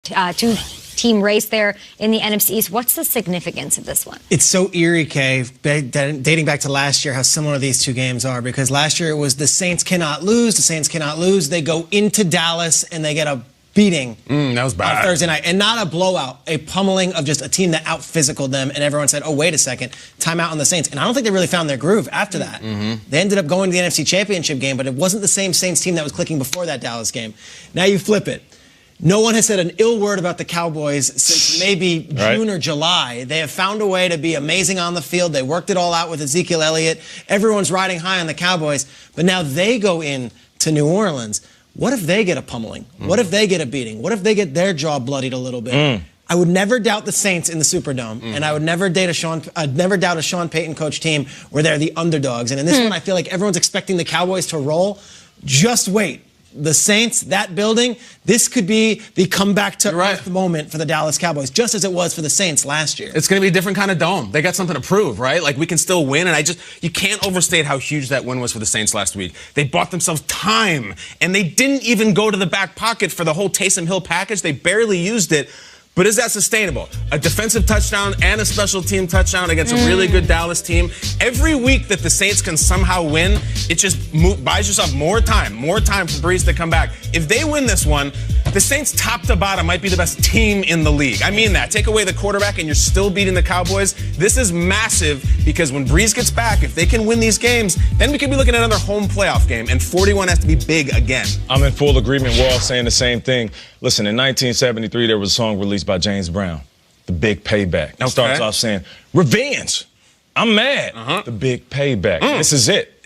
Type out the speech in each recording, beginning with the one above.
two-team race there in the NFC East. What's the significance of this one? It's so eerie, Kay, dating back to last year, how similar these two games are. Because last year it was the Saints cannot lose. The Saints cannot lose. They go into Dallas and they get a beating that was bad. On Thursday night. And not a blowout, a pummeling of just a team that out-physicaled them. And everyone said, oh, wait a second, timeout on the Saints. And I don't think they really found their groove after that. They ended up going to the NFC Championship game, but it wasn't the same Saints team that was clicking before that Dallas game. Now you flip it. No one has said an ill word about the Cowboys since maybe June or July. They have found a way to be amazing on the field. They worked it all out with Ezekiel Elliott. Everyone's riding high on the Cowboys. But now they go in to New Orleans. What if they get a pummeling? What if they get a beating? What if they get their jaw bloodied a little bit? I would never doubt the Saints in the Superdome, and I would never doubt a Sean Payton coach team where they're the underdogs. And in this one, I feel like everyone's expecting the Cowboys to roll. Just wait. The Saints, that building, this could be the comeback to earth moment for the Dallas Cowboys, just as it was for the Saints last year. It's going to be a different kind of dome. They got something to prove, right? Like, we can still win, and you can't overstate how huge that win was for the Saints last week. They bought themselves time, and they didn't even go to the back pocket for the whole Taysom Hill package. They barely used it. But is that sustainable? A defensive touchdown and a special team touchdown against a really good Dallas team. Every week that the Saints can somehow win, it just buys yourself more time for Breeze to come back. If they win this one, the Saints top to bottom might be the best team in the league. I mean that. Take away the quarterback and you're still beating the Cowboys. This is massive because when Breeze gets back, if they can win these games, then we could be looking at another home playoff game, and 41 has to be big again. I'm in full agreement. We're all saying the same thing. Listen, in 1973, there was a song released by James Brown, The Big Payback. It starts off saying, revenge, I'm mad, the big payback. This is it.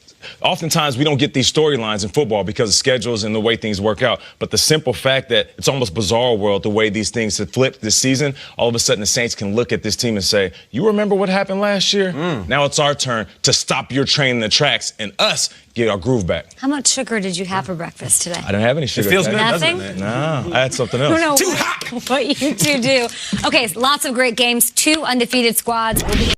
Oftentimes, we don't get these storylines in football because of schedules and the way things work out. But the simple fact that it's almost bizarre world, the way these things have flipped this season, all of a sudden the Saints can look at this team and say, you remember what happened last year? Now it's our turn to stop your train in the tracks and us get our groove back. How much sugar did you have for breakfast today? I didn't have any sugar. It feels good, Nothing? doesn't it? No, I had something else. Too hot. What you two do. Okay, lots of great games, 2 undefeated squads.